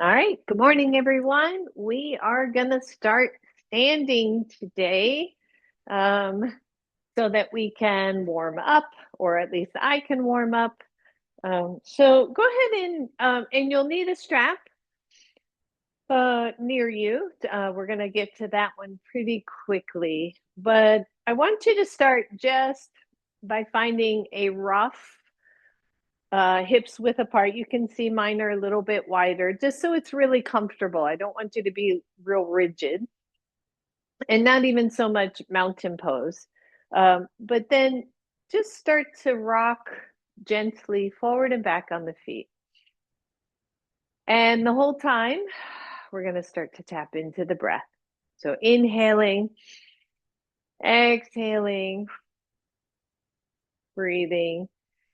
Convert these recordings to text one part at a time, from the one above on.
All right. Good morning, everyone. We are going to start standing today um, so that we can warm up, or at least I can warm up. So go ahead and you'll need a strap near you. We're going to get to that one pretty quickly. But I want you to start just by finding a rough hips width apart. You can see mine are a little bit wider, just so it's really comfortable. I don't want you to be real rigid and not even so much mountain pose. But then just start to rock gently forward and back on the feet. And the whole time, we're going to start to tap into the breath. So inhaling, exhaling, breathing,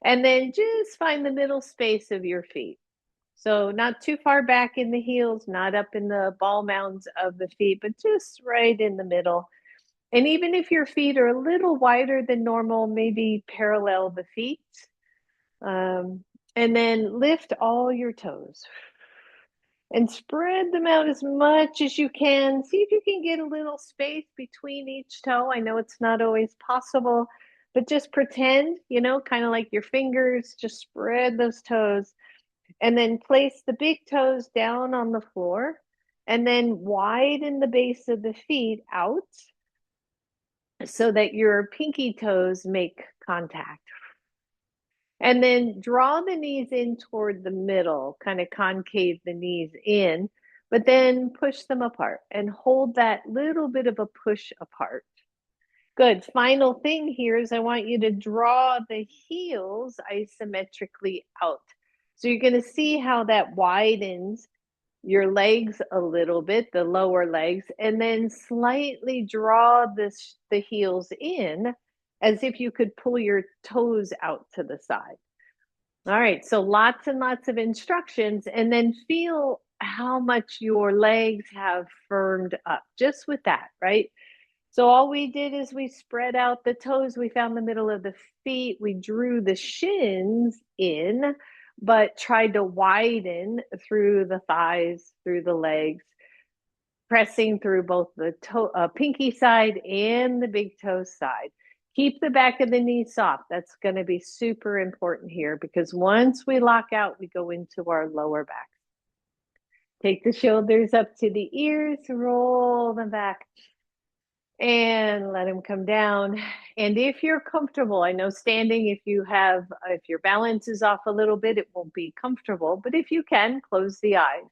and then just find the middle space of your feet. So not too far back in the heels, not up in the ball mounds of the feet, but just right in the middle. And even if your feet are a little wider than normal, maybe parallel the feet. Um, and then lift all your toes and spread them out as much as you can. See if you can get a little space between each toe. I know it's not always possible, but just pretend, kind of like your fingers, just spread those toes and then place the big toes down on the floor and then widen the base of the feet out so that your pinky toes make contact. And then draw the knees in toward the middle, kind of concave the knees in, but then push them apart and hold that little bit of a push apart. Good. Final thing here is I want you to draw the heels isometrically out. So you're going to see how that widens your legs a little bit, the lower legs, and then slightly draw the heels in as if you could pull your toes out to the side. All right, so lots and lots of instructions, and then feel how much your legs have firmed up just with that, right? So all we did is we spread out the toes, we found the middle of the feet, we drew the shins in, but tried to widen through the thighs, through the legs, pressing through both the pinky side and the big toe side. Keep the back of the knee soft. That's going to be super important here because once we lock out, we go into our lower back. Take the shoulders up to the ears, roll them back and let them come down. And if you're comfortable, I know standing, if your balance is off a little bit, it won't be comfortable, but if you can, close the eyes.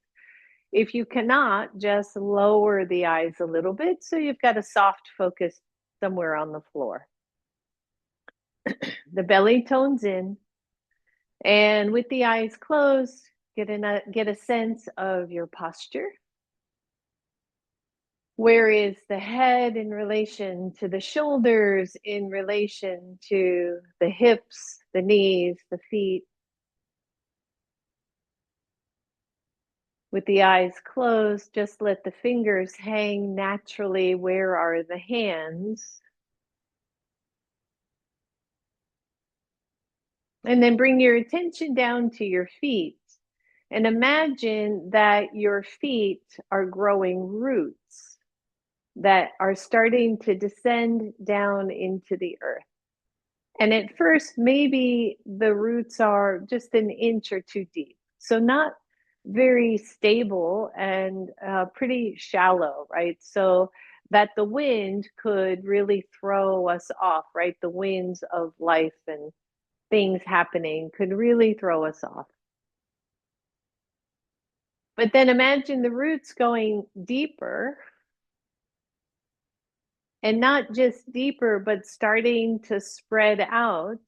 If you cannot, just lower the eyes a little bit so you've got a soft focus somewhere on the floor. The belly tones in, and with the eyes closed, get a sense of your posture. Where is the head in relation to the shoulders, in relation to the hips, the knees, the feet? With the eyes closed, just let the fingers hang naturally. Where are the hands? And then bring your attention down to your feet and imagine that your feet are growing roots that are starting to descend down into the earth. And at first, maybe the roots are just an inch or two deep. So not very stable and pretty shallow, right? So that the wind could really throw us off, right? The winds of life and things happening could really throw us off. But then imagine the roots going deeper and not just deeper, but starting to spread out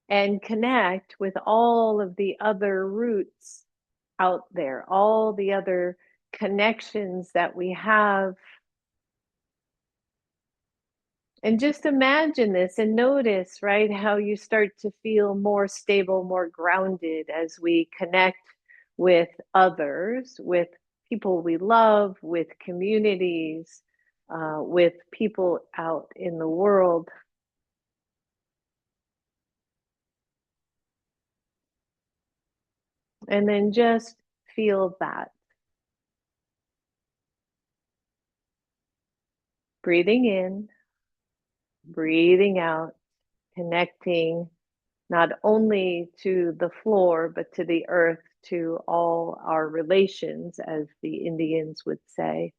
and connect with all of the other roots out there, all the other connections that we have. And just imagine this and notice, right, how you start to feel more stable, more grounded as we connect with others, with people we love, with communities, with people out in the world. And then just feel that. Breathing in, breathing out, connecting not only to the floor, but to the earth, to all our relations, as the Indians would say.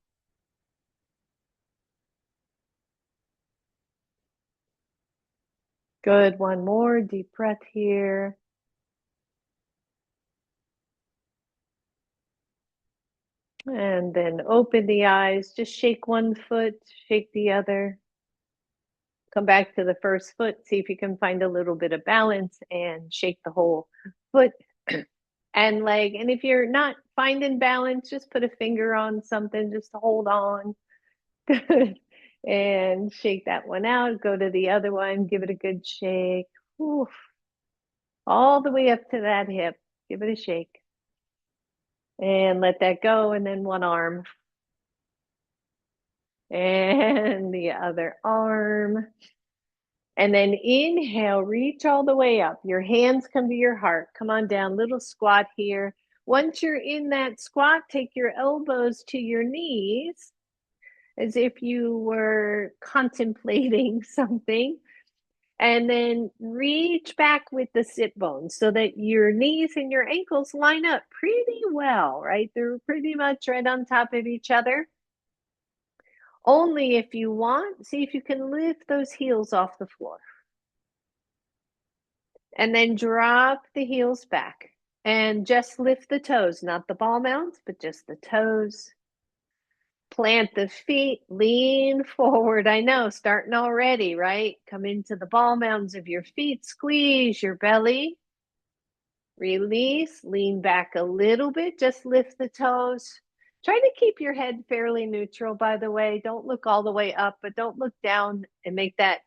Good. One more deep breath here. And then open the eyes. Just shake one foot, shake the other. Come back to the first foot. See if you can find a little bit of balance and shake the whole foot and leg. And if you're not finding balance, just put a finger on something just to hold on. Good. And shake that one out. Go to the other one. Give it a good shake. Oof. All the way up to that hip. Give it a shake. And let that go. And then one arm. And the other arm. And then inhale, reach all the way up. Your hands come to your heart. Come on down, little squat here. Once you're in that squat, take your elbows to your knees as if you were contemplating something. And then reach back with the sit bones so that your knees and your ankles line up pretty well, right? They're pretty much right on top of each other. Only if you want, see if you can lift those heels off the floor. And then drop the heels back and just lift the toes, not the ball mounds, but just the toes. Plant the feet, lean forward. I know, starting already, right? Come into the ball mounds of your feet, squeeze your belly. Release, lean back a little bit, just lift the toes. Try to keep your head fairly neutral, by the way. Don't look all the way up, but don't look down and make that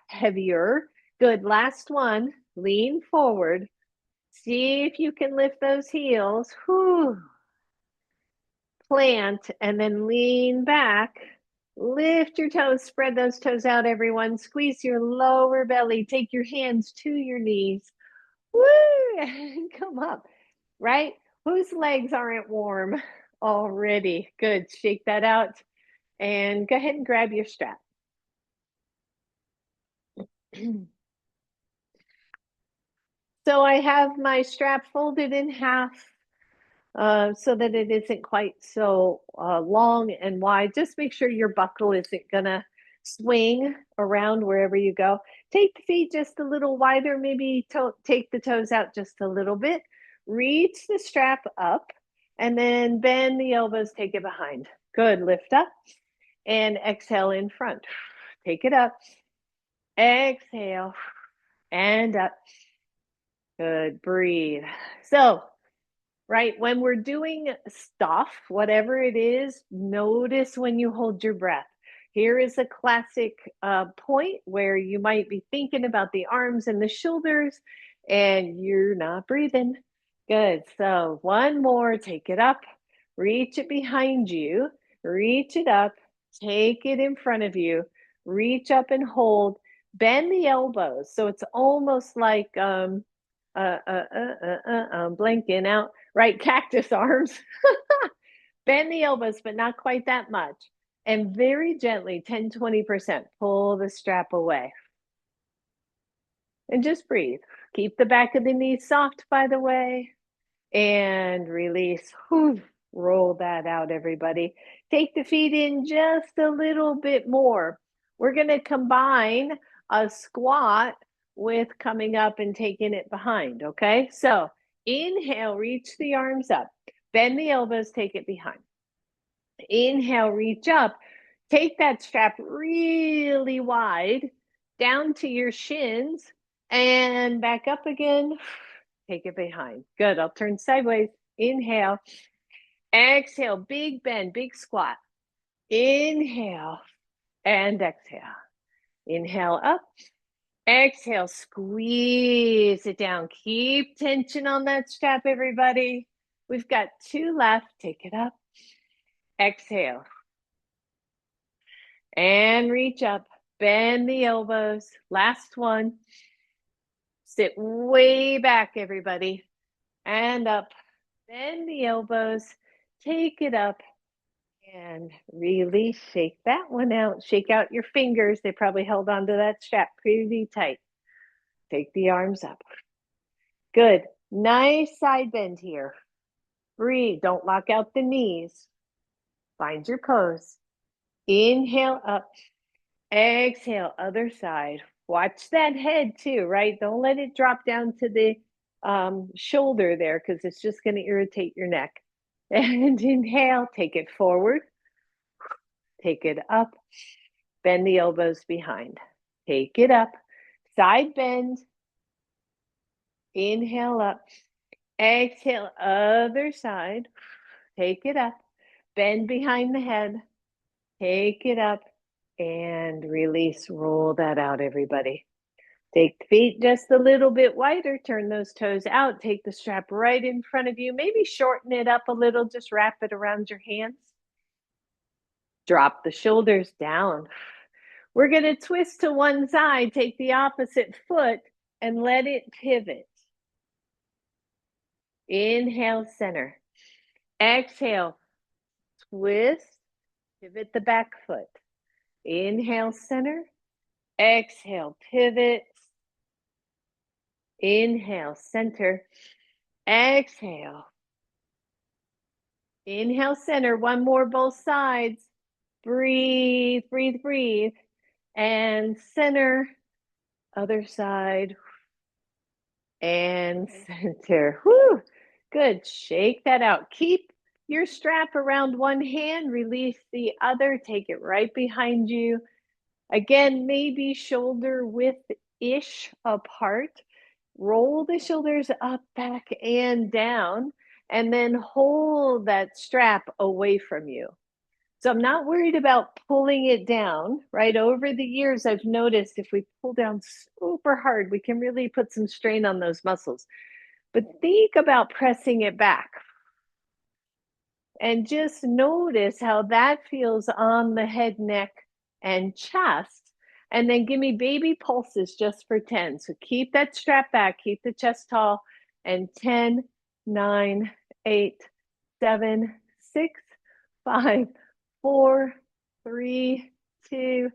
heavier. Good. Last one. Lean forward. See if you can lift those heels. Whew. Plant and then lean back. Lift your toes. Spread those toes out, everyone. Squeeze your lower belly. Take your hands to your knees. Woo! And come up, right? Whose legs aren't warm already? Good. Shake that out. And go ahead and grab your strap. So I have my strap folded in half so that it isn't quite so long and wide. Just make sure your buckle isn't going to swing around wherever you go. Take the feet just a little wider, maybe take the toes out just a little bit. Reach the strap up and then bend the elbows, take it behind. Good, lift up and exhale in front. Take it up, exhale and up. Good, breathe. So, right, when we're doing stuff, whatever it is, notice when you hold your breath. Here is a classic point where you might be thinking about the arms and the shoulders and you're not breathing. Good. So, one more, take it up, reach it behind you, reach it up, take it in front of you, reach up and hold, bend the elbows. So, it's almost like, I'm blanking out, right? Cactus arms. Bend the elbows, but not quite that much. And very gently, 10-20%, pull the strap away. And just breathe. Keep the back of the knees soft, by the way. And release. Whew. Roll that out, everybody. Take the feet in just a little bit more. We're going to combine a squat with coming up and taking it behind, okay? So inhale, reach the arms up. Bend the elbows, take it behind. Inhale, reach up. Take that strap really wide down to your shins and back up again. Take it behind. Good. I'll turn sideways. Inhale. Exhale. Big bend, big squat. Inhale and exhale. Inhale up. Exhale. Squeeze it down. Keep tension on that strap, everybody. We've got 2 left. Take it up. Exhale. And reach up. Bend the elbows. Last one. Sit way back, everybody. And up. Bend the elbows. Take it up And really shake that one out. Shake out your fingers. They probably held onto that strap pretty tight. Take the arms up. Good. Nice side bend here. Breathe. Don't lock out the knees. Find your pose. Inhale up. Exhale, other side. Watch that head too, right? Don't let it drop down to the shoulder there because it's just going to irritate your neck. And inhale, take it forward. Take it up. Bend the elbows behind. Take it up. Side bend. Inhale up. Exhale, other side. Take it up. Bend behind the head. Take it up and release. Roll that out, everybody. Take the feet just a little bit wider. Turn those toes out. Take the strap right in front of you. Maybe shorten it up a little. Just wrap it around your hands. Drop the shoulders down. We're going to twist to one side. Take the opposite foot and let it pivot. Inhale, center. Exhale, twist, pivot the back foot. Inhale, center. Exhale, pivot. Inhale, center. Exhale. Inhale, center. One more, both sides. Breathe, breathe, breathe. And center. Other side. And center. Whew. Good. Shake that out. Keep your strap around one hand. Release the other. Take it right behind you. Again, maybe shoulder width-ish apart. Roll the shoulders up, back, and down. And then hold that strap away from you. So I'm not worried about pulling it down, right? Over the years, I've noticed if we pull down super hard, we can really put some strain on those muscles. But think about pressing it back. And just notice how that feels on the head, neck, and chest. And then give me baby pulses just for 10. So keep that strap back, keep the chest tall, and 10, 9, 8, 7, 6, 5, 4, 3, 2,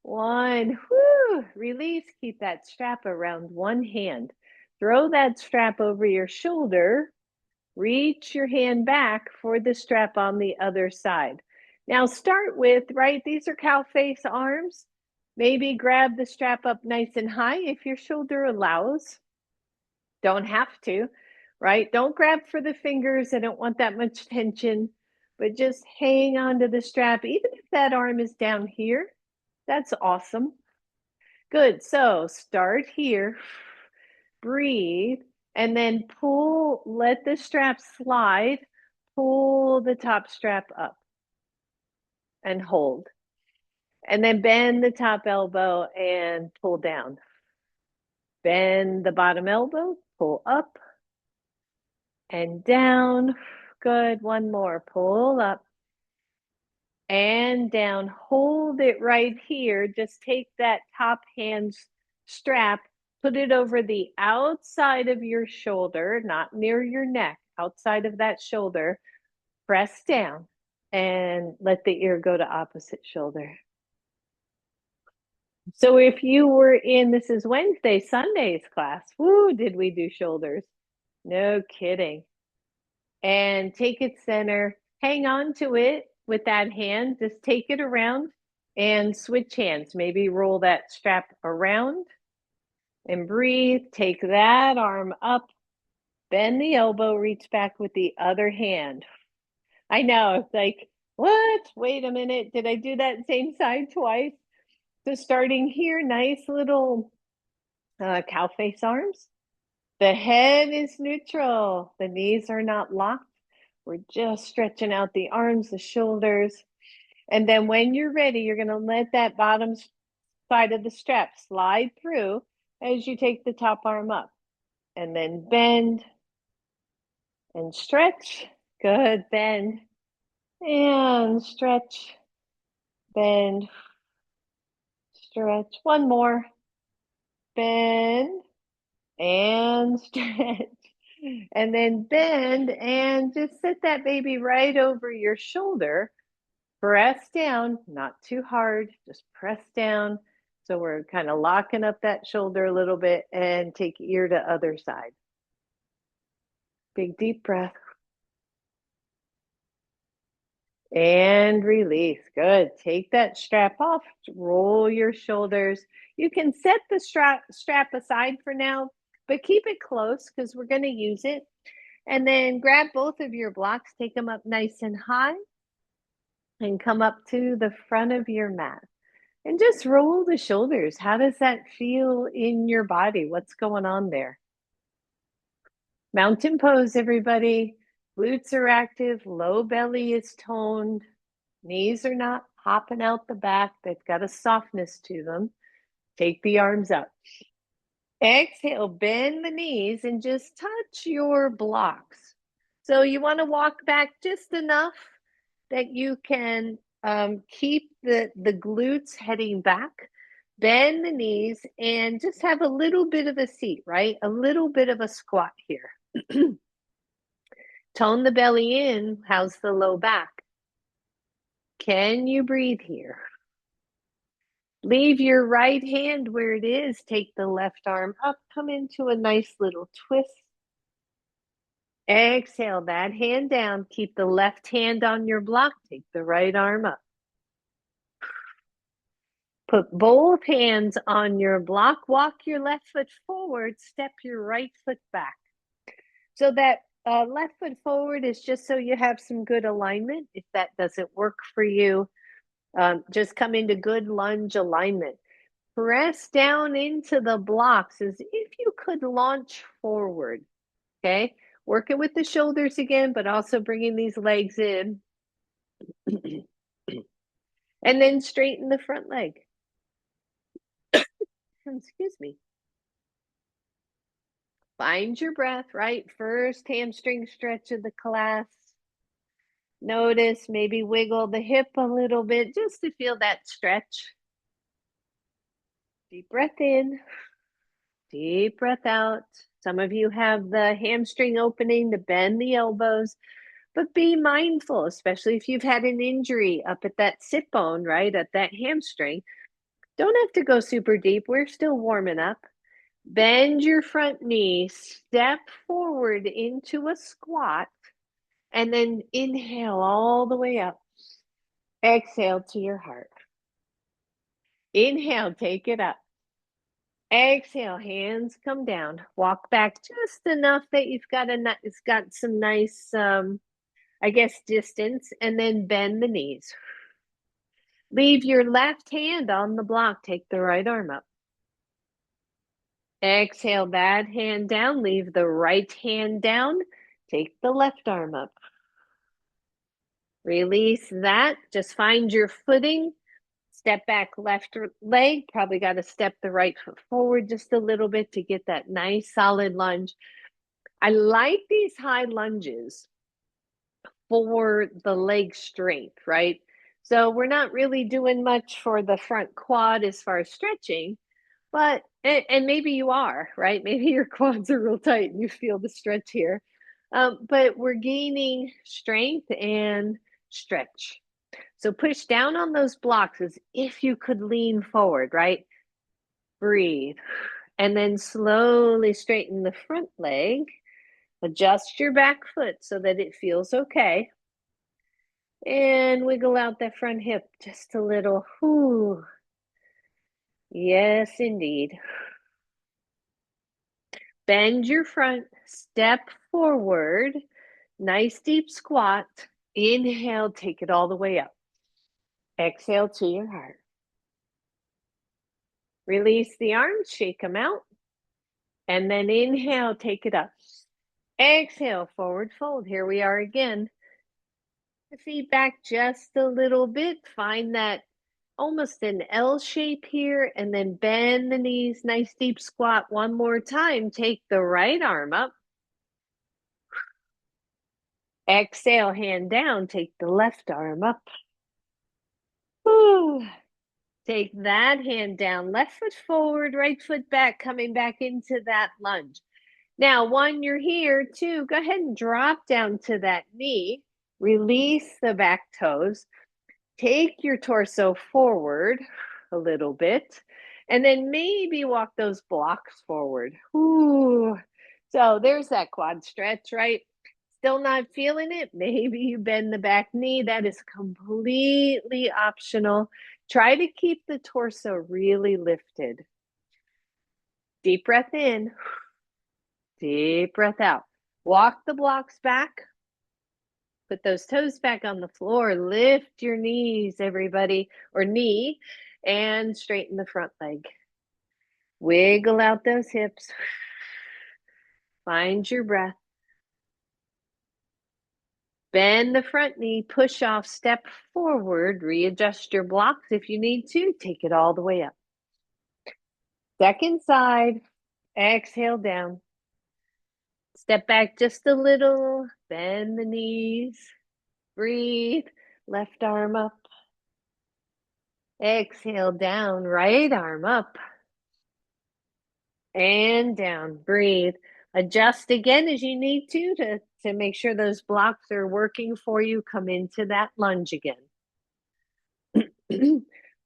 1. Woo! Release. Keep that strap around one hand. Throw that strap over your shoulder. Reach your hand back for the strap on the other side. Now start with, right, these are cow face arms. Maybe grab the strap up nice and high if your shoulder allows. Don't have to, right? Don't grab for the fingers. I don't want that much tension, but just hang on to the strap. Even if that arm is down here, that's awesome. Good, so start here, breathe, and then pull, let the strap slide, pull the top strap up and hold. And then bend the top elbow and pull down. Bend the bottom elbow, pull up and down. Good, one more, pull up and down. Hold it right here. Just take that top hand strap, put it over the outside of your shoulder, not near your neck, outside of that shoulder. Press down and let the ear go to opposite shoulder. So if you were in, this is Wednesday, Sunday's class, woo, did we do shoulders? No kidding. And take it center, hang on to it with that hand, just take it around and switch hands. Maybe roll that strap around and breathe. Take that arm up, bend the elbow, reach back with the other hand. I know, it's like, what? Wait a minute, did I do that same side twice? So starting here, nice little cow face arms. The head is neutral. The knees are not locked. We're just stretching out the arms, the shoulders. And then when you're ready, you're going to let that bottom side of the strap slide through as you take the top arm up. And then bend and stretch. Good. Bend and stretch. Bend, stretch. One more. Bend and stretch. And then bend and just set that baby right over your shoulder. Press down, not too hard, just press down. So we're kind of locking up that shoulder a little bit and take ear to other side. Big deep breath. And release. Good. Take that strap off, roll your shoulders. You can set the strap aside for now, but keep it close because we're going to use it. And then grab both of your blocks, take them up nice and high, and come up to the front of your mat. And just roll the shoulders. How does that feel in your body? What's going on there? Mountain pose, everybody. Glutes are active, low belly is toned, knees are not hopping out the back. They've got a softness to them. Take the arms up. Exhale, bend the knees and just touch your blocks. So you want to walk back just enough that you can keep the glutes heading back. Bend the knees and just have a little bit of a seat, right? A little bit of a squat here. Tone the belly in. How's the low back? Can you breathe here? Leave your right hand where it is. Take the left arm up. Come into a nice little twist. Exhale that hand down. Keep the left hand on your block. Take the right arm up. Put both hands on your block. Walk your left foot forward. Step your right foot back. So that left foot forward is just so you have some good alignment. If that doesn't work for you, just come into good lunge alignment. Press down into the blocks as if you could launch forward. Okay, working with the shoulders again, but also bringing these legs in. And then straighten the front leg. Excuse me. Find your breath, right? First hamstring stretch of the class. Notice, maybe wiggle the hip a little bit just to feel that stretch. Deep breath in, deep breath out. Some of you have the hamstring opening to bend the elbows, but be mindful, especially if you've had an injury up at that sit bone, right? At that hamstring. Don't have to go super deep. We're still warming up. Bend your front knee, step forward into a squat, and then inhale all the way up. Exhale to your heart. Inhale, take it up. Exhale, hands come down. Walk back just enough that it's got some nice, I guess, distance, and then bend the knees. Leave your left hand on the block. Take the right arm up. Exhale that hand down. Leave the right hand down. Take the left arm up. Release that. Just find your footing. Step back left leg. Probably got to step the right foot forward just a little bit to get that nice solid lunge. I like these high lunges for the leg strength, right? So we're not really doing much for the front quad as far as stretching, but, and maybe you are, right? Maybe your quads are real tight and you feel the stretch here. But we're gaining strength and stretch. So push down on those blocks as if you could lean forward, right? Breathe. And then slowly straighten the front leg. Adjust your back foot so that it feels okay. And wiggle out that front hip just a little. Whew. Yes, indeed. Bend your front, step forward, nice deep squat. Inhale, take it all the way up. Exhale to your heart. Release the arms, shake them out. And then inhale, take it up. Exhale, forward fold. Here we are again. The feet back just a little bit. Find that almost an L shape here, and then bend the knees, nice deep squat. One more time. Take the right arm up. Exhale, hand down. Take the left arm up. Whew. Take that hand down. Left foot forward, right foot back, coming back into that lunge. Now, when you're here, too, go ahead and drop down to that knee. Release the back toes. Take your torso forward a little bit, and then maybe walk those blocks forward. Ooh. So there's that quad stretch, right? Still not feeling it? Maybe you bend the back knee. That is completely optional. Try to keep the torso really lifted. Deep breath in, deep breath out. Walk the blocks back. Put those toes back on the floor. Lift your knees, everybody, or knee, and straighten the front leg. Wiggle out those hips. Find your breath. Bend the front knee, push off, step forward, readjust your blocks if you need to. Take it all the way up. Second side, exhale down. Step back just a little, bend the knees, breathe, left arm up. Exhale down, right arm up. And down, breathe. Adjust again as you need to make sure those blocks are working for you. Come into that lunge again.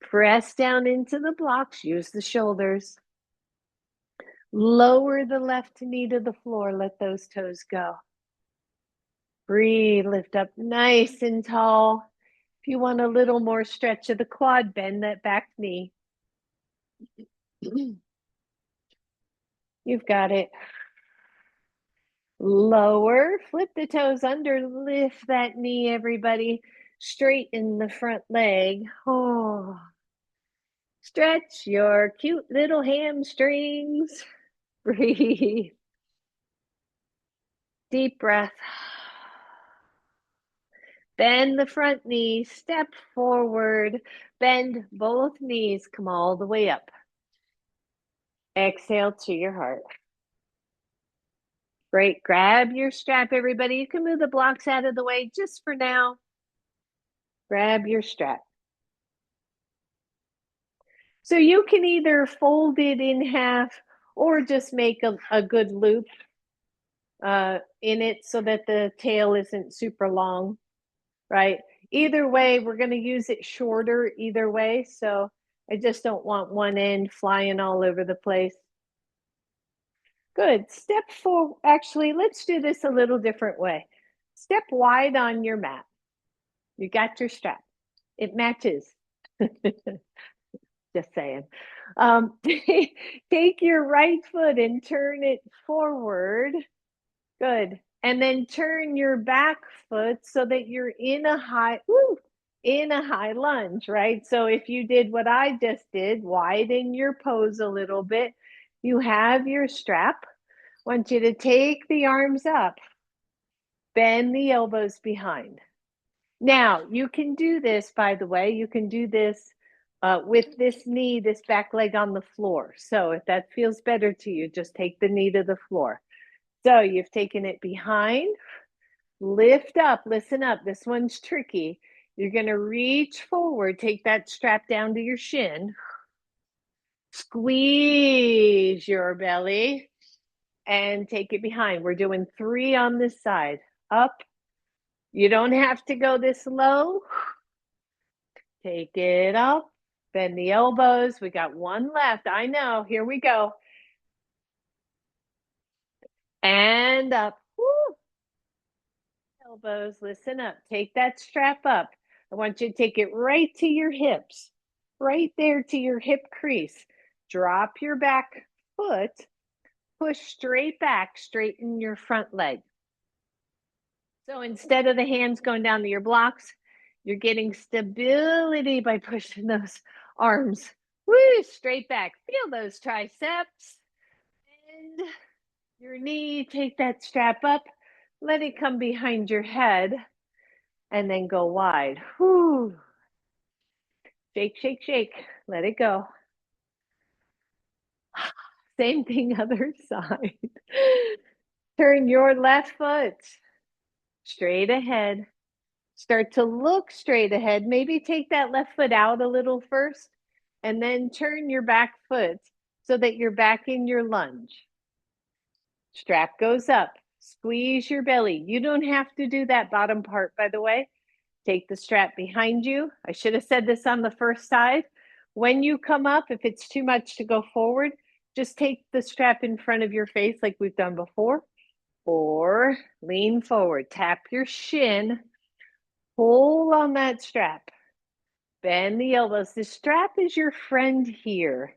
Press down into the blocks, use the shoulders. Lower the left knee to the floor, let those toes go. Breathe, lift up nice and tall. If you want a little more stretch of the quad, bend that back knee. You've got it. Lower, flip the toes under, lift that knee, everybody. Straighten the front leg. Oh. Stretch your cute little hamstrings. Breathe. Deep breath. Bend the front knee, step forward, bend both knees, come all the way up. Exhale to your heart. Great. Grab your strap, everybody. You can move the blocks out of the way just for now. Grab your strap. So you can either fold it in half or just make a good loop in it so that the tail isn't super long, right? Either way, we're going to use it shorter either way. So I just don't want one end flying all over the place. Good. Step forward. Actually, let's do this a little different way. Step wide on your mat. You got your strap. It matches. Just saying. Take your right foot and turn it forward. Good. And then turn your back foot so that you're in a high lunge, right? So if you did what I just did, widen your pose a little bit. You have your strap. I want you to take the arms up, bend the elbows behind. Now, you can do this, by the way, you can do this with this knee, this back leg on the floor. So if that feels better to you, just take the knee to the floor. So you've taken it behind, lift up, listen up. This one's tricky. You're going to reach forward, take that strap down to your shin, squeeze your belly, and take it behind. We're doing 3 on this side. Up. You don't have to go this low. Take it up. Bend the elbows. We got one left. I know. Here we go. And up. Woo. Elbows. Listen up. Take that strap up. I want you to take it right to your hips. Right there to your hip crease. Drop your back foot. Push straight back. Straighten your front leg. So instead of the hands going down to your blocks, you're getting stability by pushing those arms. Woo, straight back. Feel those triceps. And your knee, take that strap up. Let it come behind your head. And then go wide. Woo. Shake, shake, shake. Let it go. Same thing, other side. Turn your left foot straight ahead. Start to look straight ahead. Maybe take that left foot out a little first, and then turn your back foot so that you're back in your lunge. Strap goes up. Squeeze your belly. You don't have to do that bottom part, by the way. Take the strap behind you. I should have said this on the first side. When you come up, if it's too much to go forward, just take the strap in front of your face like we've done before, or lean forward. Tap your shin, pull on that strap, bend the elbows. The strap is your friend here,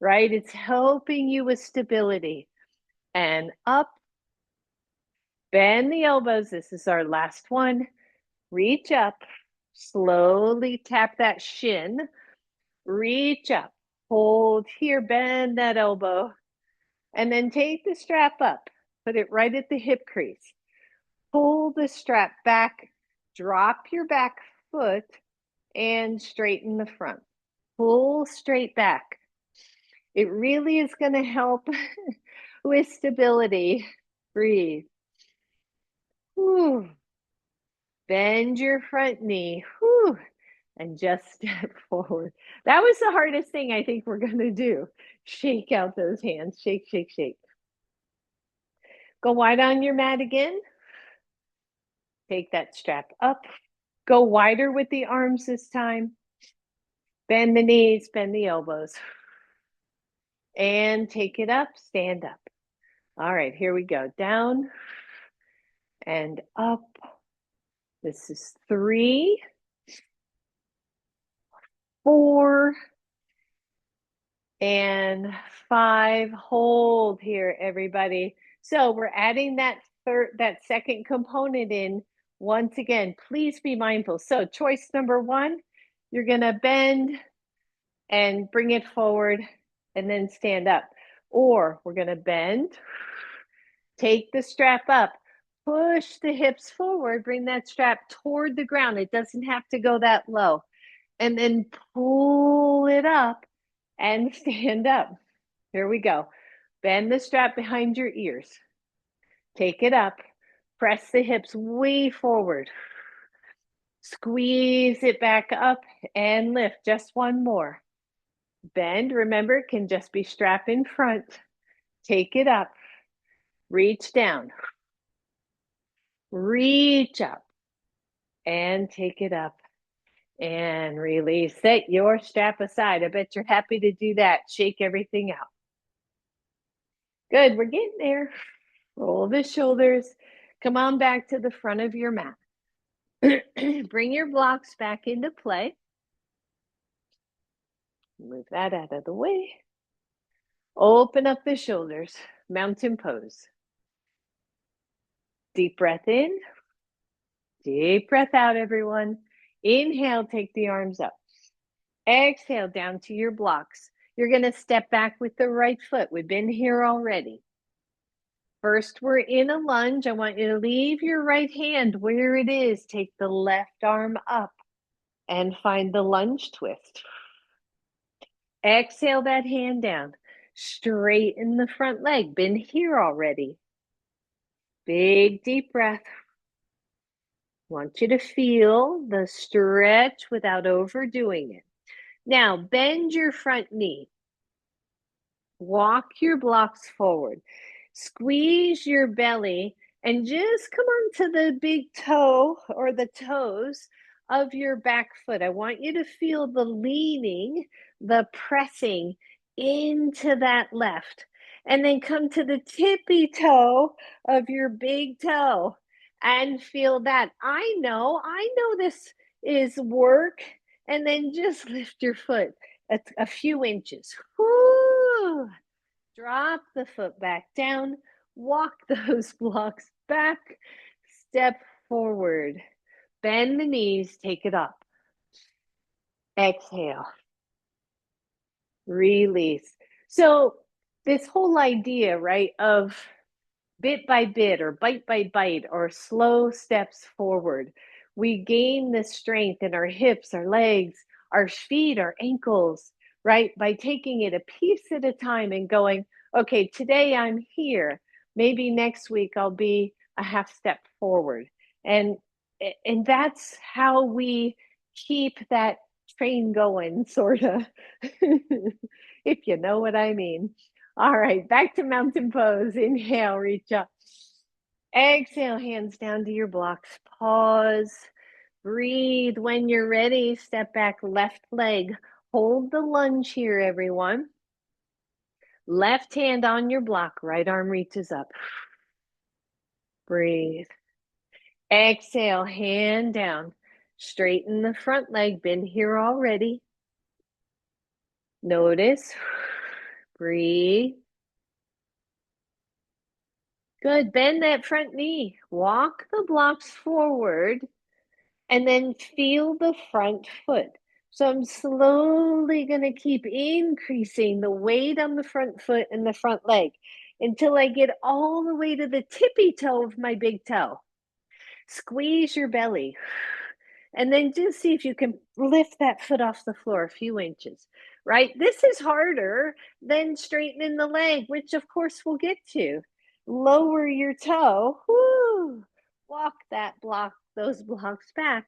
right? It's helping you with stability. And up, bend the elbows. This is our last one. Reach up, slowly tap that shin, reach up, hold here, bend that elbow, and then take the strap up, put it right at the hip crease. Pull the strap back, drop your back foot, and straighten the front. Pull straight back. It really is going to help with stability. Breathe. Whew. Bend your front knee. Whew. And just step forward. That was the hardest thing I think we're going to do. Shake out those hands. Shake, shake, shake. Go wide on your mat again. Take that strap up. Go wider with the arms this time. Bend the knees, bend the elbows. And take it up, stand up. All right, here we go. Down and up. This is 3, 4, and 5. Hold here, everybody. So we're adding that second component in. Once again, please be mindful. So choice number 1, you're going to bend and bring it forward and then stand up. Or we're going to bend, take the strap up, push the hips forward, bring that strap toward the ground. It doesn't have to go that low. And then pull it up and stand up. Here we go. Bend the strap behind your ears. Take it up. Press the hips way forward. Squeeze it back up and lift. Just one more. Bend, remember, it can just be strap in front. Take it up. Reach down. Reach up. And take it up. And release. Set your strap aside. I bet you're happy to do that. Shake everything out. Good, we're getting there. Roll the shoulders. Come on back to the front of your mat. Bring your blocks back into play. Move that out of the way. Open up the shoulders. Mountain pose. Deep breath in. Deep breath out, everyone. Inhale, take the arms up. Exhale, down to your blocks. You're going to step back with the right foot. We've been here already. First, we're in a lunge. I want you to leave your right hand where it is. Take the left arm up and find the lunge twist. Exhale that hand down. Straighten the front leg. Been here already. Big deep breath. Want you to feel the stretch without overdoing it. Now, bend your front knee. Walk your blocks forward. Squeeze your belly and just come onto the big toe or the toes of your back foot. I want you to feel the leaning, the pressing into that left. And then come to the tippy toe of your big toe and feel that. I know this is work. And then just lift your foot a few inches. Whoo! Drop the foot back down. Walk those blocks back. Step forward. Bend the knees. Take it up. Exhale. Release. So this whole idea, right, of bit by bit or bite by bite or slow steps forward, we gain the strength in our hips, our legs, our feet, our ankles, right? By taking it a piece at a time and going, okay, today I'm here. Maybe next week I'll be a half step forward. And that's how we keep that train going, sort of, if you know what I mean. All right, back to mountain pose. Inhale, reach up. Exhale, hands down to your blocks. Pause, Breathe. When you're ready, step back, left leg. Hold the lunge here, everyone. Left hand on your block, right arm reaches up. Breathe. Exhale, hand down. Straighten the front leg. Been here already. Notice. Breathe. Good. Bend that front knee. Walk the blocks forward and then feel the front foot. So I'm slowly going to keep increasing the weight on the front foot and the front leg until I get all the way to the tippy toe of my big toe. Squeeze your belly. And then just see if you can lift that foot off the floor a few inches, right? This is harder than straightening the leg, which of course we'll get to. Lower your toe. Whoo! Walk those blocks back.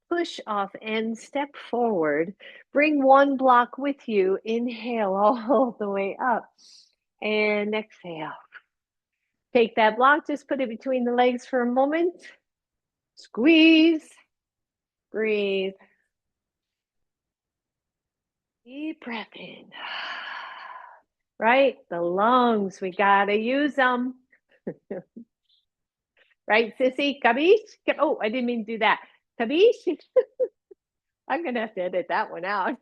Push off and step forward. Bring one block with you. Inhale all the way up. And exhale. Take that block, just put it between the legs for a moment. Squeeze. Breathe. Deep breath in. Right? The lungs, we gotta use them. Right, sissy? Kabish? Oh, I didn't mean to do that. Kabish? I'm gonna have to edit that one out.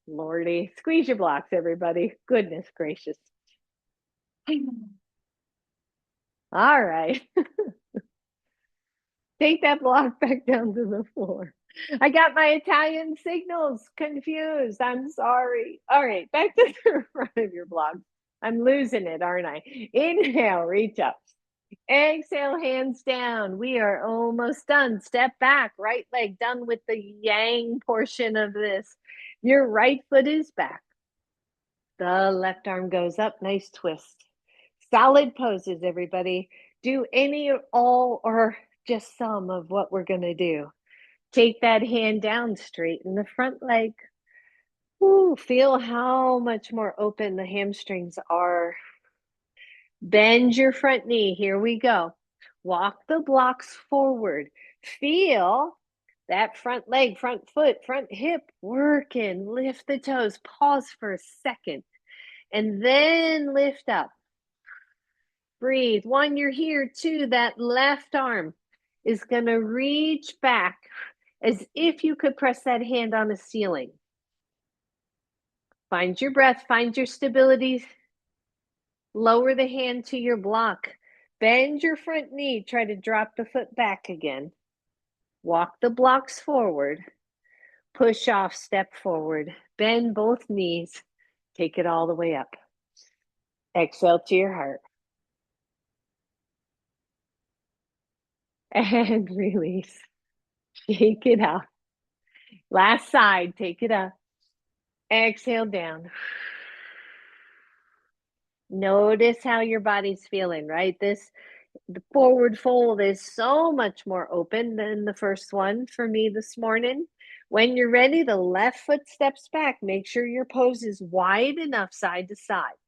Lordy. Squeeze your blocks, everybody. Goodness gracious. All right. Take that block back down to the floor. I got my Italian signals confused. I'm sorry. All right, back to the front of your block. I'm losing it, aren't I? Inhale, reach up. Exhale, hands down. We are almost done. Step back, right leg done with the yang portion of this. Your right foot is back. The left arm goes up. Nice twist. Solid poses, everybody. Do any, all, or just some of what we're going to do. Take that hand down, straighten the front leg. Ooh, feel how much more open the hamstrings are. Bend your front knee. Here we go. Walk the blocks forward. Feel that front leg, front foot, front hip working. Lift the toes. Pause for a second. And then lift up. Breathe. One, you're here. Two, that left arm is going to reach back as if you could press that hand on a ceiling. Find your breath. Find your stability. Lower the hand to your block. Bend your front knee. Try to drop the foot back again. Walk the blocks forward. Push off, step forward. Bend both knees. Take it all the way up. Exhale to your heart. And release. Shake it out. Last side, take it up. Exhale down. Notice how your body's feeling, right? The forward fold is so much more open than the first one for me this morning. When you're ready, the left foot steps back. Make sure your pose is wide enough side to side.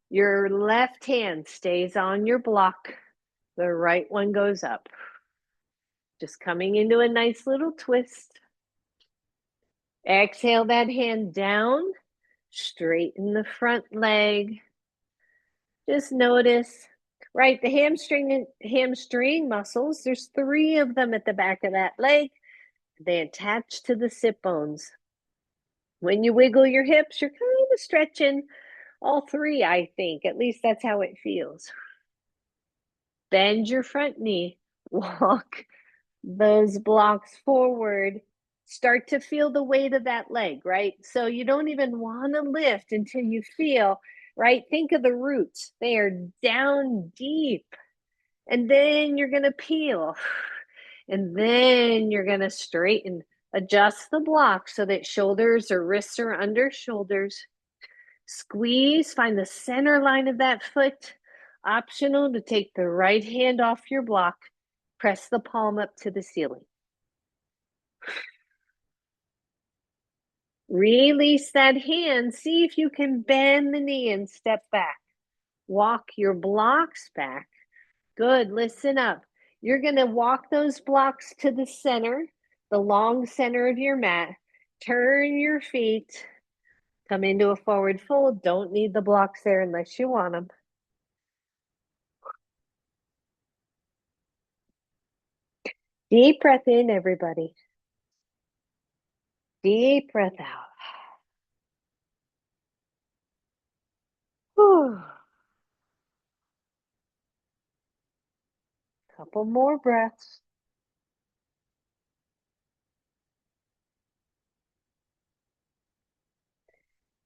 Your left hand stays on your block. The right one goes up. Just coming into a nice little twist. Exhale that hand down. Straighten the front leg. Just notice, right, the hamstring muscles, there's 3 of them at the back of that leg. They attach to the sit bones. When you wiggle your hips, you're kind of stretching all 3, I think. At least that's how it feels. Bend your front knee. Walk those blocks forward. Start to feel the weight of that leg, right? So you don't even want to lift until you feel, right? Think of the roots. They are down deep. And then you're going to peel. And then you're going to straighten. Adjust the block so that shoulders or wrists are under shoulders. Squeeze. Find the center line of that foot. Optional to take the right hand off your block. Press the palm up to the ceiling. Release that hand. See if you can bend the knee and step back. Walk your blocks back. Good. Listen up. You're going to walk those blocks to the center, the long center of your mat. Turn your feet, come into a forward fold. Don't need the blocks there unless you want them. Deep breath in, everybody. Deep breath out. Whew. Couple more breaths.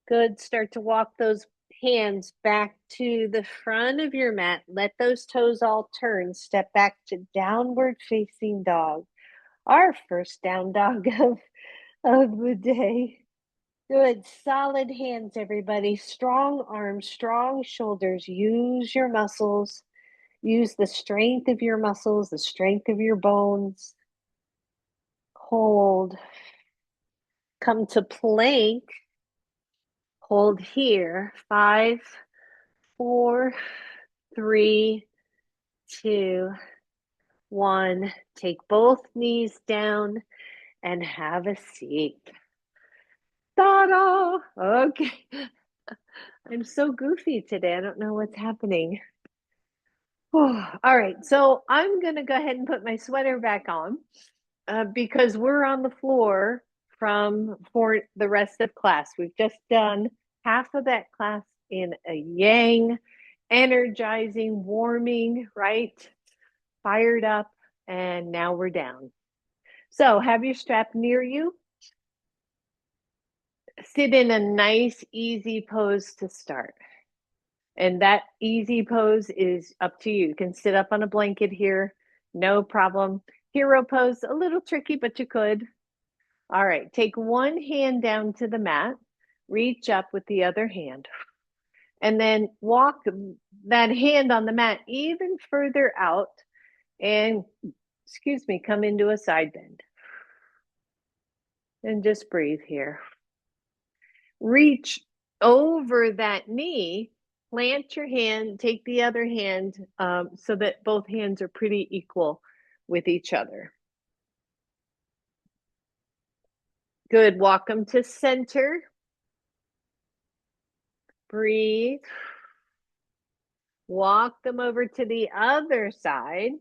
Good. Start to walk those hands back to the front of your mat. Let those toes all turn. Step back to downward facing dog. Our first down dog of the day. Good. Solid hands, everybody. Strong arms, strong shoulders. Use your muscles. Use the strength of your muscles, the strength of your bones. Hold. Come to plank. Hold here. 5, 4, 3, 2, 1. Take both knees down and have a seat. Ta-da! Okay. I'm so goofy today. I don't know what's happening. All right, so I'm going to go ahead and put my sweater back on because we're on the floor for the rest of class. We've just done half of that class in a yang, energizing, warming, right? Fired up, and now we're down. So have your strap near you. Sit in a nice, easy pose to start. And that easy pose is up to you. You can sit up on a blanket here, no problem. Hero pose, a little tricky, but you could. All right, take one hand down to the mat, reach up with the other hand, and then walk that hand on the mat even further out and, excuse me, come into a side bend. And just breathe here. Reach over that knee, plant your hand, take the other hand so that both hands are pretty equal with each other. Good. Walk them to center. Breathe. Walk them over to the other side.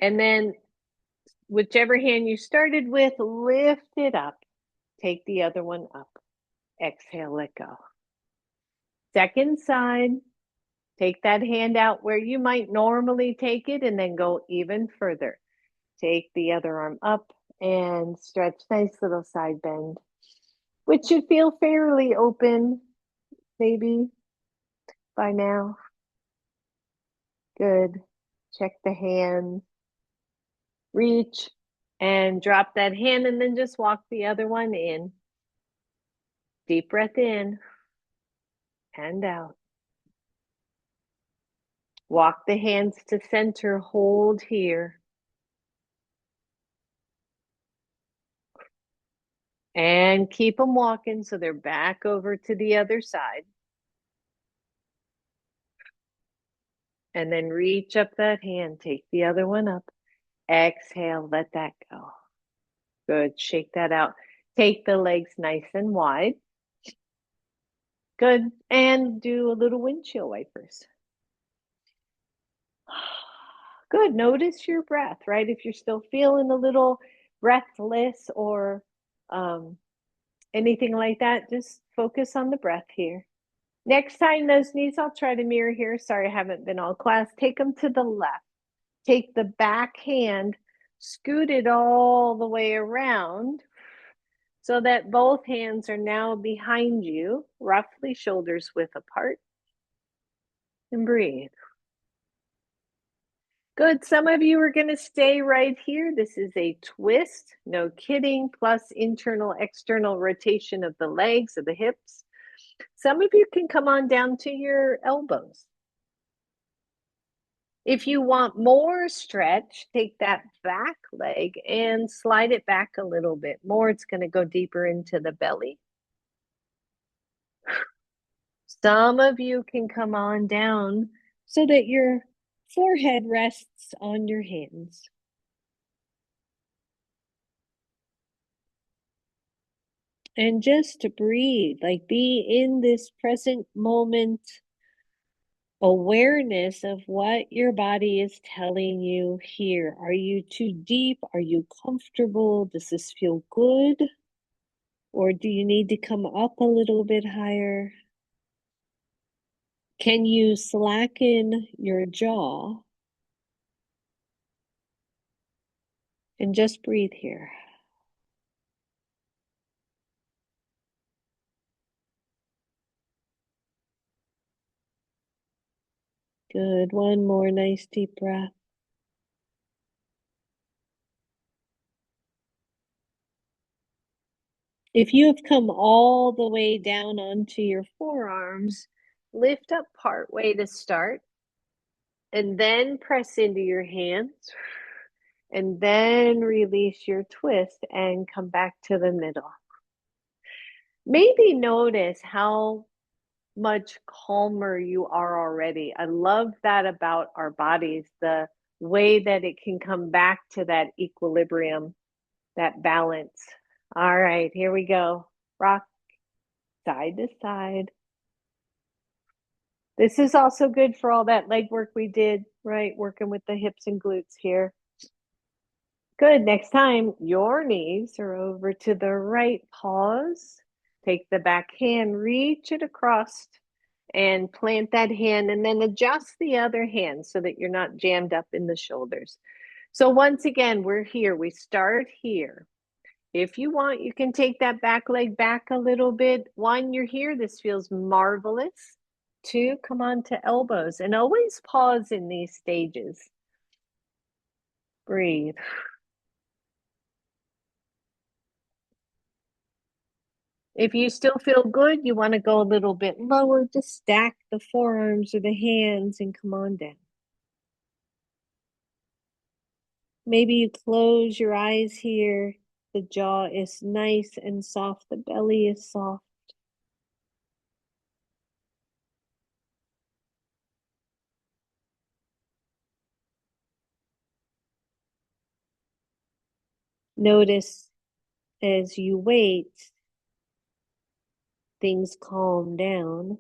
And then whichever hand you started with, lift it up. Take the other one up. Exhale, let go. Second side. Take that hand out where you might normally take it and then go even further. Take the other arm up and stretch. Nice little side bend, which should feel fairly open, maybe by now. Good. Check the hand. Reach and drop that hand and then just walk the other one in. Deep breath in and out. Walk the hands to center. Hold here. And keep them walking so they're back over to the other side. And then reach up that hand. Take the other one up. Exhale, let that go. Good. Shake that out. Take the legs nice and wide. Good. And do a little windshield wipers. Good. Notice your breath, right? If you're still feeling a little breathless or anything like that, just focus on the breath here. Next time those knees, I'll try to mirror here. Sorry, I haven't been all class. Take them to the left. Take the back hand, scoot it all the way around so that both hands are now behind you, roughly shoulders width apart. And breathe. Good. Some of you are going to stay right here. This is a twist, no kidding, plus internal, external rotation of the legs, of the hips. Some of you can come on down to your elbows. If you want more stretch, take that back leg and slide it back a little bit more. It's going to go deeper into the belly. Some of you can come on down so that your forehead rests on your hands. And just to breathe, like be in this present moment awareness of what your body is telling you here. Are you too deep? Are you comfortable? Does this feel good? Or do you need to come up a little bit higher? Can you slacken your jaw and just breathe here? Good. One more nice deep breath. If you have come all the way down onto your forearms, lift up part way to start and then press into your hands and then release your twist and come back to the middle. Maybe notice how much calmer you are already. I love that about our bodies, the way that it can come back to that equilibrium, that balance. All right, here we go. Rock side to side. This is also good for all that leg work we did, right? Working with the hips and glutes here. Good. Next time, your knees are over to the right. Pause. Take the back hand, reach it across, and plant that hand, and then adjust the other hand so that you're not jammed up in the shoulders. So once again, we're here. We start here. If you want, you can take that back leg back a little bit. One, you're here. This feels marvelous. Two, come on to elbows, and always pause in these stages. Breathe. If you still feel good, you want to go a little bit lower, just stack the forearms or the hands and come on down. Maybe you close your eyes here. The jaw is nice and soft. The belly is soft. Notice as you wait, things calm down.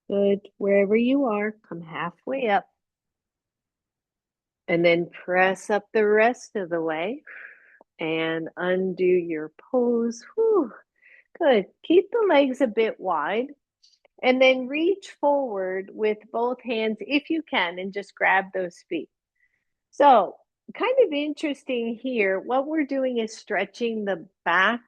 Good. Wherever you are, come halfway up. And then press up the rest of the way and undo your pose. Whew. Good. Keep the legs a bit wide. And then reach forward with both hands if you can and just grab those feet. So, kind of interesting here, what we're doing is stretching the back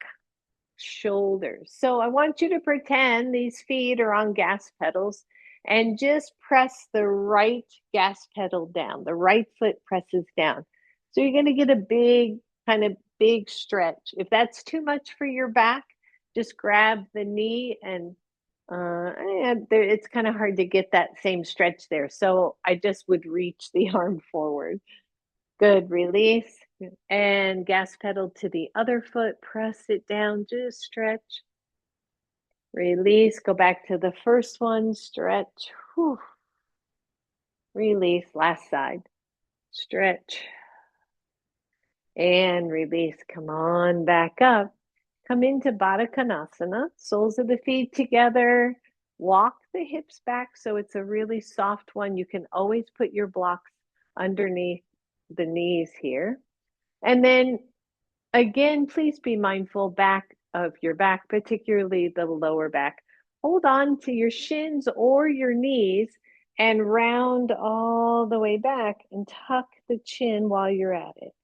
shoulders. So, I want you to pretend these feet are on gas pedals and just press the right gas pedal down. The right foot presses down. So, you're going to get a big, kind of big stretch. If that's too much for your back, just grab the knee and it's kind of hard to get that same stretch there. So I just would reach the arm forward. Good. Release and gas pedal to the other foot. Press it down. Just stretch. Release. Go back to the first one. Stretch. Whew. Release. Last side. Stretch and release. Come on back up. Come into Baddha Konasana, soles of the feet together. Walk the hips back so it's a really soft one. You can always put your blocks underneath the knees here. And then again, please be mindful back of your back, particularly the lower back. Hold on to your shins or your knees and round all the way back and tuck the chin while you're at it.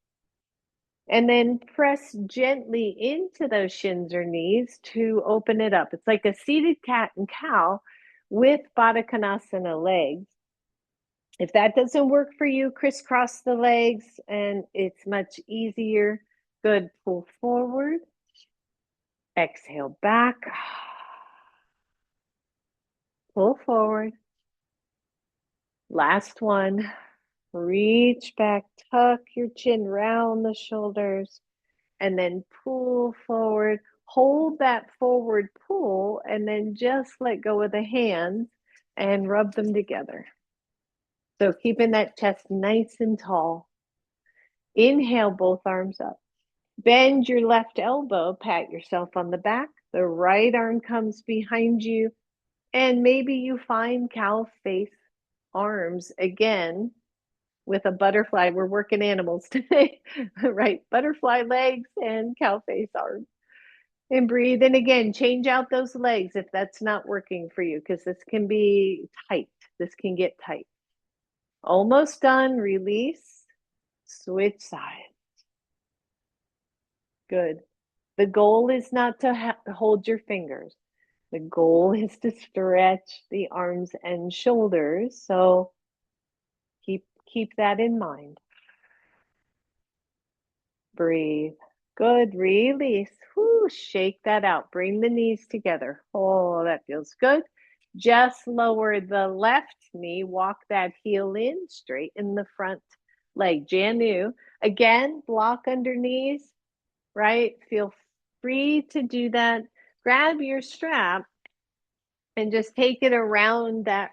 And then press gently into those shins or knees to open it up. It's like a seated cat and cow with Baddha Konasana legs. If that doesn't work for you, crisscross the legs and it's much easier. Good. Pull forward. Exhale back. Pull forward. Last one. Reach back, tuck your chin round the shoulders, and then pull forward. Hold that forward pull, and then just let go of the hands and rub them together. So keeping that chest nice and tall. Inhale, both arms up. Bend your left elbow, pat yourself on the back. The right arm comes behind you, and maybe you find cow face arms again with a butterfly. We're working animals today, right? Butterfly legs and cow face arms. And breathe. And again, change out those legs if that's not working for you, because this can be tight. This can get tight. Almost done. Release. Switch sides. Good. The goal is not to hold your fingers. The goal is to stretch the arms and shoulders. So keep that in mind. Breathe. Good. Release. Whoo, shake that out. Bring the knees together. Oh, that feels good. Just lower the left knee. Walk that heel in. Straighten the front leg. Janu. Again, block under knees, right? Feel free to do that. Grab your strap and just take it around that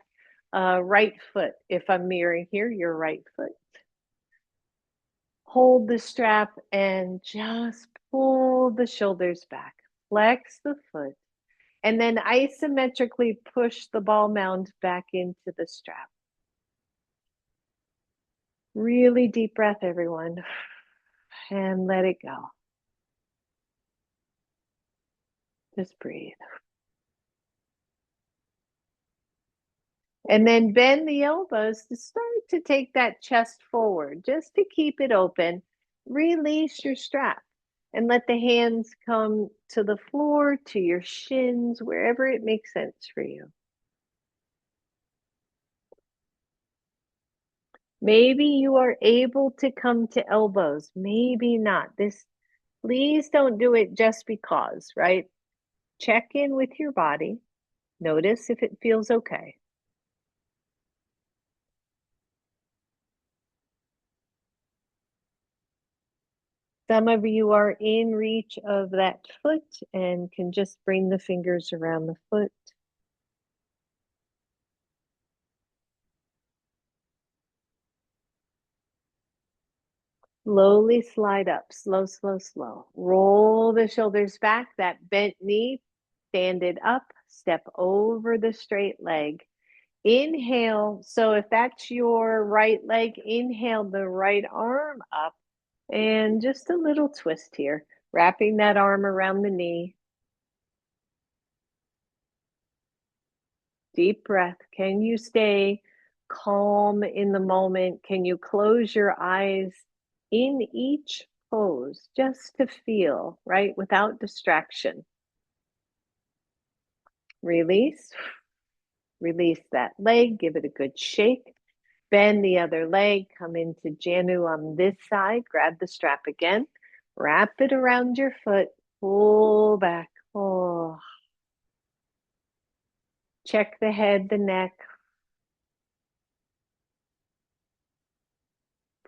right foot. If I'm mirroring here, your right foot. Hold the strap and just pull the shoulders back. Flex the foot. And then isometrically push the ball mound back into the strap. Really deep breath, everyone. And let it go. Just breathe. And then bend the elbows to start to take that chest forward, just to keep it open. Release your strap and let the hands come to the floor, to your shins, wherever it makes sense for you. Maybe you are able to come to elbows, maybe not. Please don't do it just because, right? Check in with your body. Notice if it feels okay. Some of you are in reach of that foot and can just bring the fingers around the foot. Slowly slide up, slow, slow, slow. Roll the shoulders back, that bent knee, stand it up, step over the straight leg. Inhale. So if that's your right leg, inhale the right arm up and just a little twist here, wrapping that arm around the knee. Deep breath. Can you stay calm in the moment? Can you close your eyes in each pose just to feel, right? Without distraction. Release. Release that leg. Give it a good shake. Bend the other leg. Come into Janu on this side. Grab the strap again. Wrap it around your foot. Pull back. Oh. Check the head, the neck.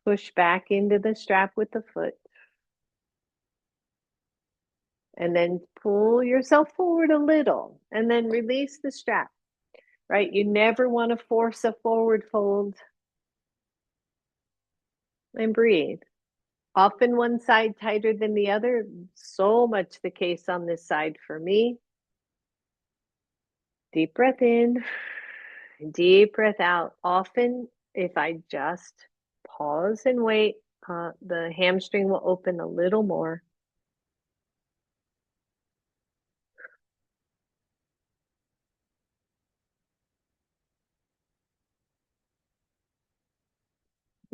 Push back into the strap with the foot. And then pull yourself forward a little and then release the strap, right? You never want to force a forward fold. And breathe. Often one side tighter than the other. So much the case on this side for me. Deep breath in, deep breath out. Often, if I just pause and wait, the hamstring will open a little more.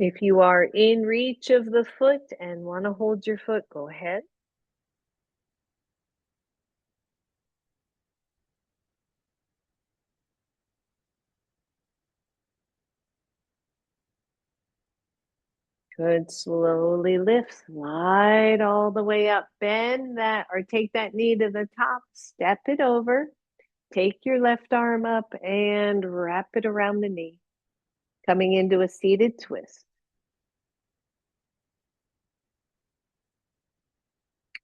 If you are in reach of the foot and want to hold your foot, go ahead. Good. Slowly lift, slide all the way up. Bend that or take that knee to the top, step it over. Take your left arm up and wrap it around the knee. Coming into a seated twist.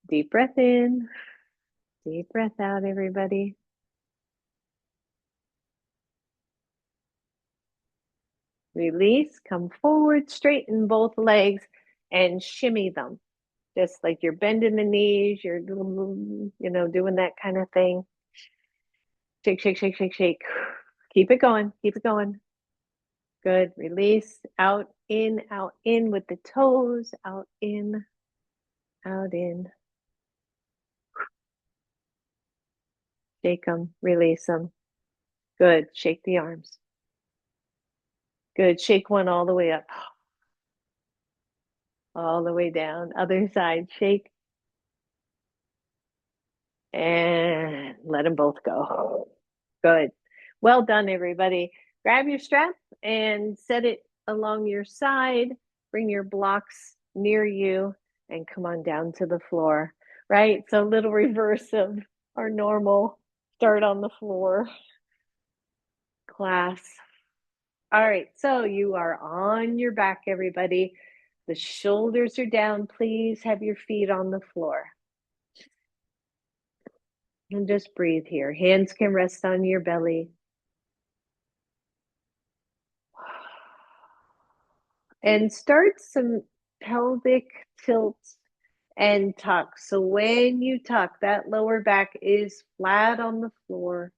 Deep breath in, deep breath out, everybody. Release, come forward, straighten both legs and shimmy them. Just like you're bending the knees, you're doing that kind of thing. Shake, shake, shake, shake, shake. Keep it going, keep it going. Good. Release, out, in with the toes, out, in, out, in. Shake them, release them. Good. Shake the arms. Good. Shake one all the way up, all the way down. Other side, shake. And let them both go. Good. Well done, everybody. Grab your strap and set it along your side. Bring your blocks near you and come on down to the floor, right? So a little reverse of our normal start on the floor class. All right, so you are on your back, everybody. The shoulders are down. Please have your feet on the floor. And just breathe here. Hands can rest on your belly. And start some pelvic tilts and tuck. So when you tuck, that lower back is flat on the floor.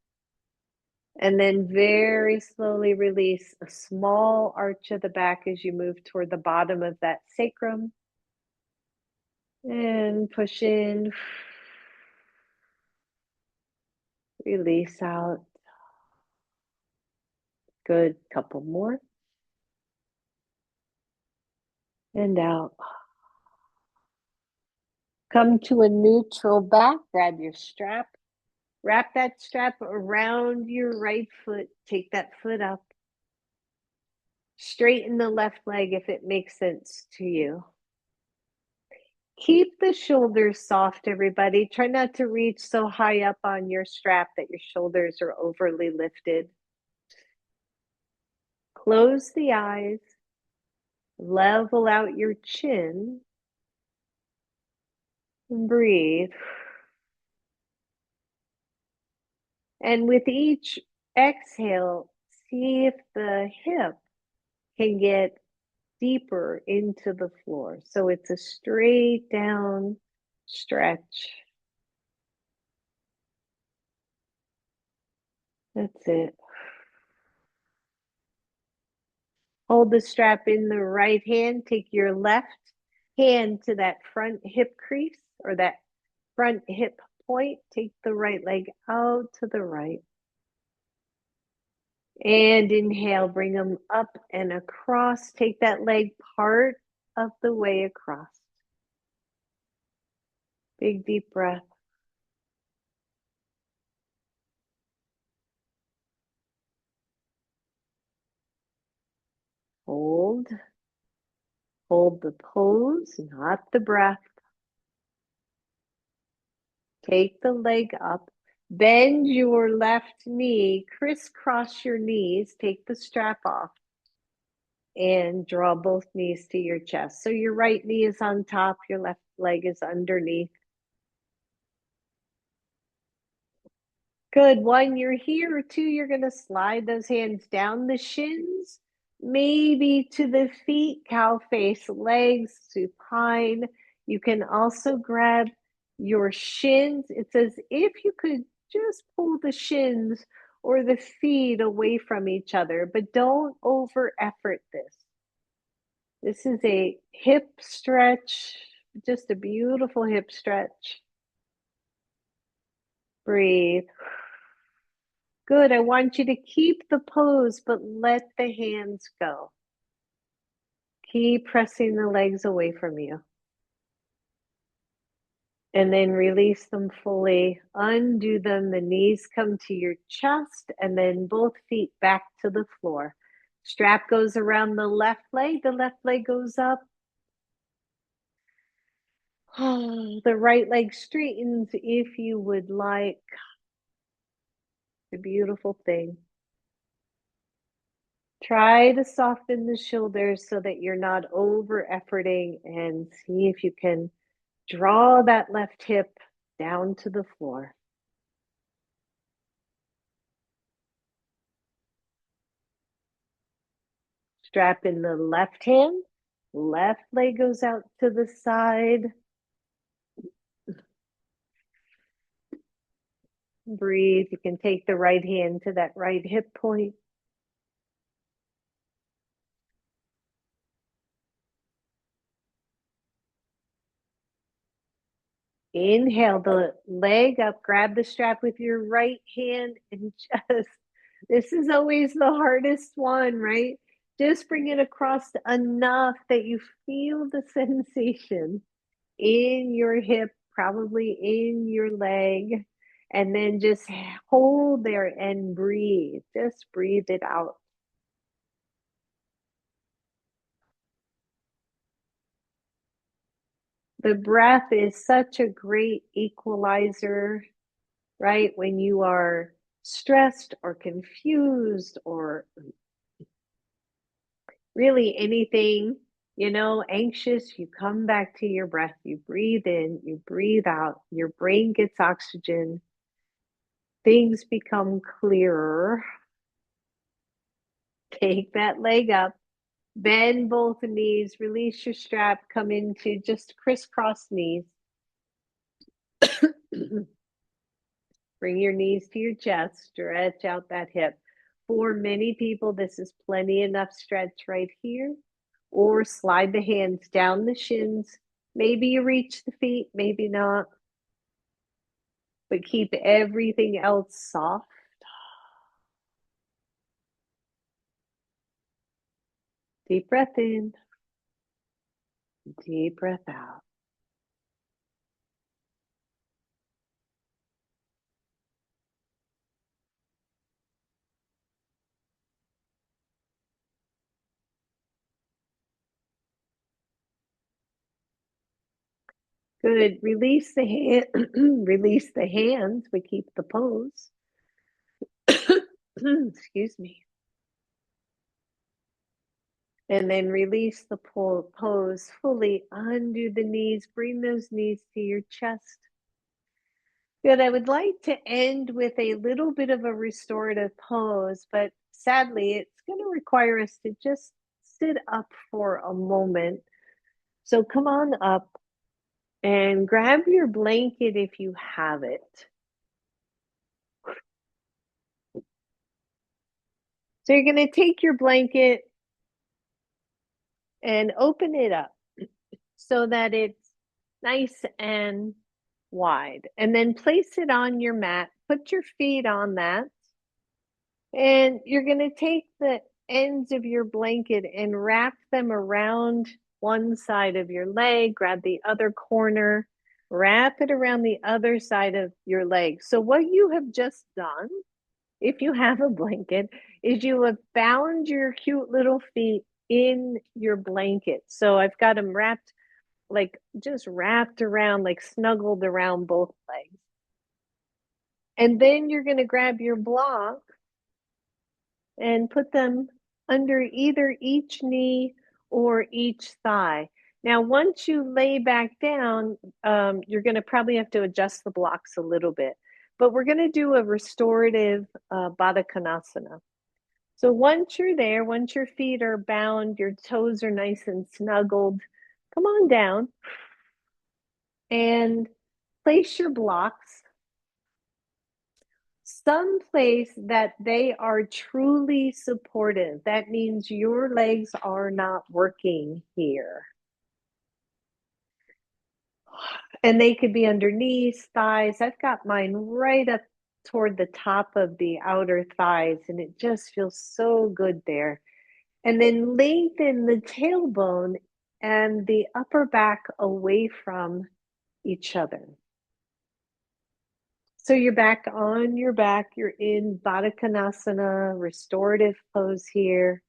And then very slowly release a small arch of the back as you move toward the bottom of that sacrum. And push in. Release out. Good. Couple more. And out. Come to a neutral back. Grab your strap. Wrap that strap around your right foot. Take that foot up. Straighten the left leg if it makes sense to you. Keep the shoulders soft, everybody. Try not to reach so high up on your strap that your shoulders are overly lifted. Close the eyes. Level out your chin. And breathe. And with each exhale, see if the hip can get deeper into the floor. So it's a straight down stretch. That's it. Hold the strap in the right hand. Take your left hand to that front hip crease or that front hip point. Take the right leg out to the right. And inhale, bring them up and across. Take that leg part of the way across. Big deep breath. Hold. Hold the pose, not the breath. Take the leg up. Bend your left knee, crisscross your knees, take the strap off, and draw both knees to your chest. So your right knee is on top, your left leg is underneath. Good. One, you're here. Or two, you're going to slide those hands down the shins, maybe to the feet, cow face, legs, supine. You can also grab your shins. It's as if you could just pull the shins or the feet away from each other, but don't over effort this. This is a hip stretch, just a beautiful hip stretch. Breathe. Good. I want you to keep the pose, but let the hands go. Keep pressing the legs away from you. And then release them fully. Undo them. The knees come to your chest and then both feet back to the floor. Strap goes around the left leg. The left leg goes up. Oh, the right leg straightens if you would like. The beautiful thing. Try to soften the shoulders so that you're not over efforting and see if you can draw that left hip down to the floor. Strap in the left hand, left leg goes out to the side. Breathe. You can take the right hand to that right hip point. Inhale the leg up, grab the strap with your right hand, and just, this is always the hardest one, right? Just bring it across enough that you feel the sensation in your hip, probably in your leg, and then just hold there and breathe. Just breathe it out. The breath is such a great equalizer, right? When you are stressed or confused or really anything, anxious, you come back to your breath. You breathe in, you breathe out, your brain gets oxygen, things become clearer. Take that leg up, bend both knees, release your strap, come into just crisscross knees. Bring your knees to your chest, stretch out that hip. For many people, this is plenty enough stretch right here. Or slide the hands down the shins. Maybe you reach the feet, maybe not. But keep everything else soft. Deep breath in, deep breath out. Good. Release the hand, release the hands, but keep the pose. Excuse me. And then release the pose fully. Undo the knees. Bring those knees to your chest. Good. I would like to end with a little bit of a restorative pose, but sadly, it's going to require us to just sit up for a moment. So come on up and grab your blanket if you have it. So you're going to take your blanket and open it up so that it's nice and wide. And then place it on your mat. Put your feet on that. And you're going to take the ends of your blanket and wrap them around one side of your leg, grab the other corner, wrap it around the other side of your leg. So, what you have just done, if you have a blanket, is you have bound your cute little feet in your blanket. So, I've got them wrapped, like just wrapped around, like snuggled around both legs. And then you're going to grab your block and put them under either each knee or each thigh. Now, once you lay back down, you're going to probably have to adjust the blocks a little bit, but we're going to do a restorative Baddha Konasana. So once you're there, once your feet are bound, your toes are nice and snuggled, come on down and place your blocks someplace that they are truly supportive. That means your legs are not working here. And they could be underneath, thighs. I've got mine right up toward the top of the outer thighs, and it just feels so good there. And then lengthen the tailbone and the upper back away from each other. So you're back on your back. You're in Baddha Konasana, restorative pose here.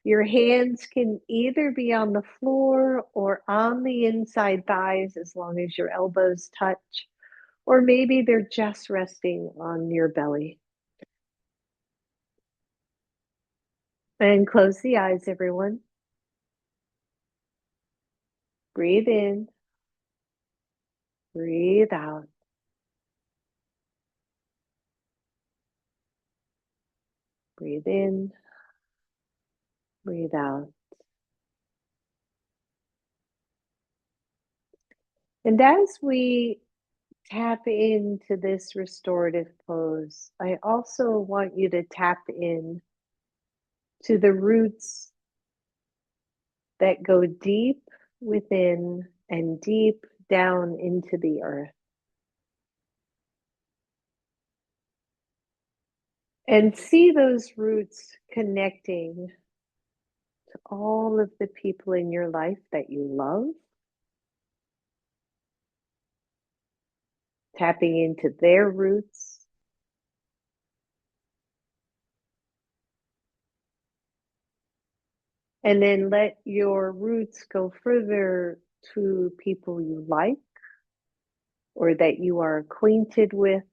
Your hands can either be on the floor or on the inside thighs as long as your elbows touch, or maybe they're just resting on your belly. And close the eyes, everyone. Breathe in, breathe out, breathe in, breathe out. And as we tap into this restorative pose, I also want you to tap in to the roots that go deep within and deep down into the earth. And see those roots connecting to all of the people in your life that you love, tapping into their roots. And then let your roots go further to people you like or that you are acquainted with.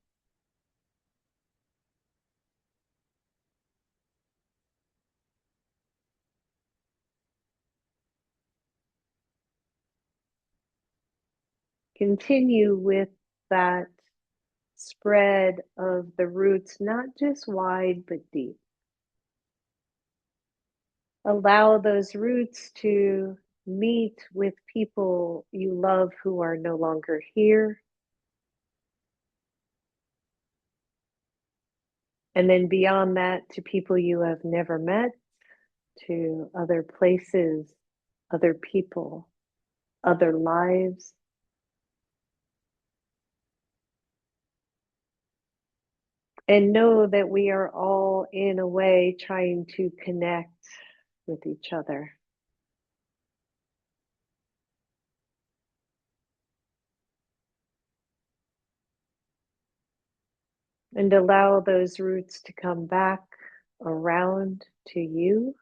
Continue with that spread of the roots, not just wide but deep. Allow those roots to meet with people you love who are no longer here. And then beyond that, to people you have never met, to other places, other people, other lives. And know that we are all, in a way, trying to connect with each other. And allow those roots to come back around to you.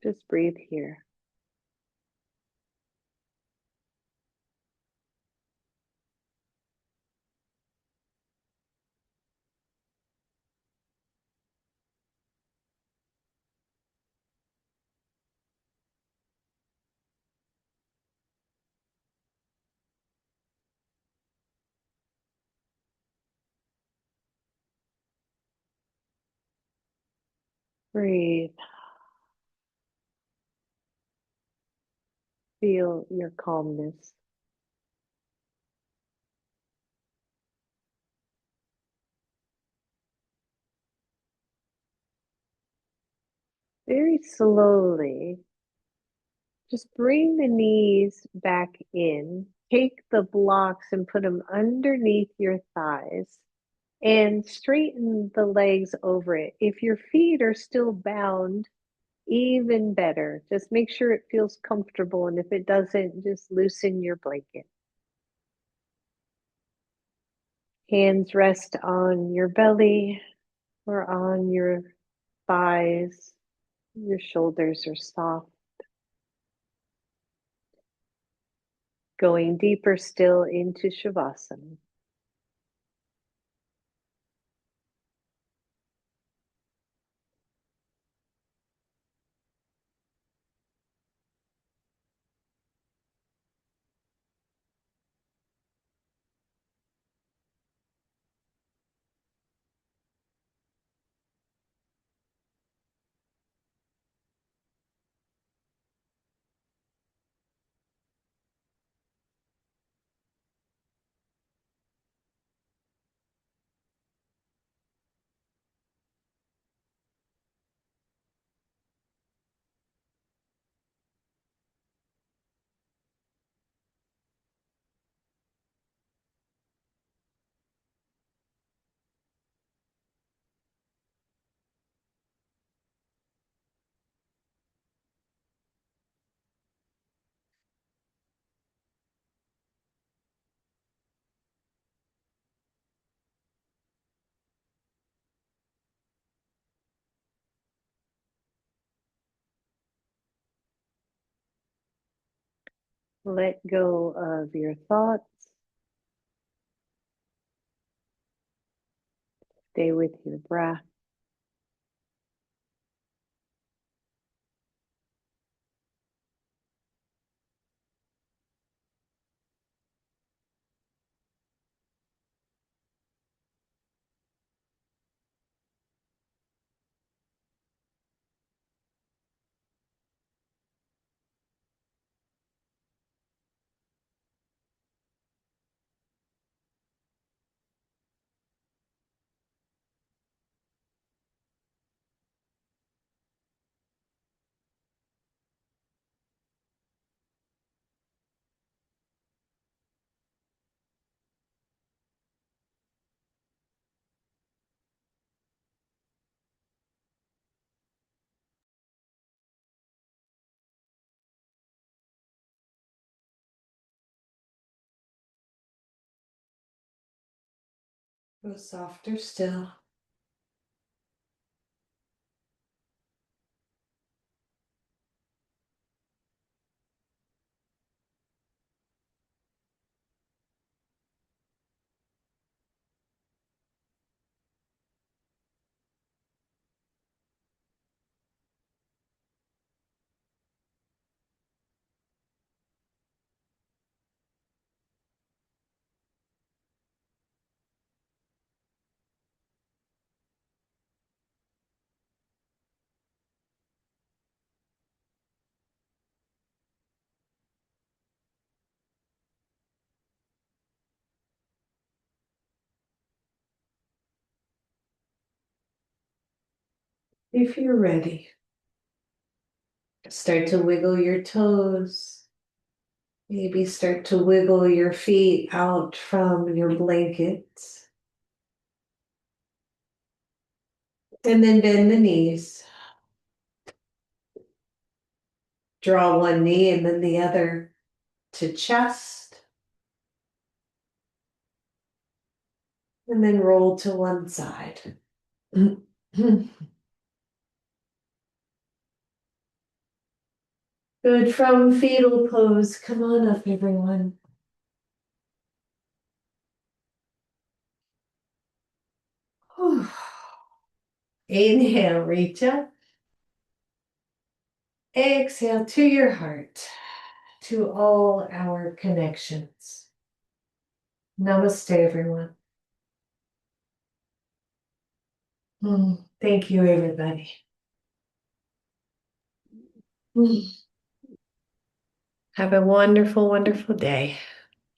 Just breathe here. Breathe. Feel your calmness. Very slowly, just bring the knees back in. Take the blocks and put them underneath your thighs and straighten the legs over it. If your feet are still bound, even better. Just make sure it feels comfortable. And if it doesn't, just loosen your blanket. Hands rest on your belly or on your thighs. Your shoulders are soft. Going deeper still into Shavasana. Let go of your thoughts. Stay with your breath. Go softer still. If you're ready, start to wiggle your toes. Maybe start to wiggle your feet out from your blanket. And then bend the knees. Draw one knee and then the other to chest. And then roll to one side. Good, from fetal pose. Come on up, everyone. Inhale, reach up. Exhale to your heart, to all our connections. Namaste, everyone. Thank you, everybody. Have a wonderful, wonderful day.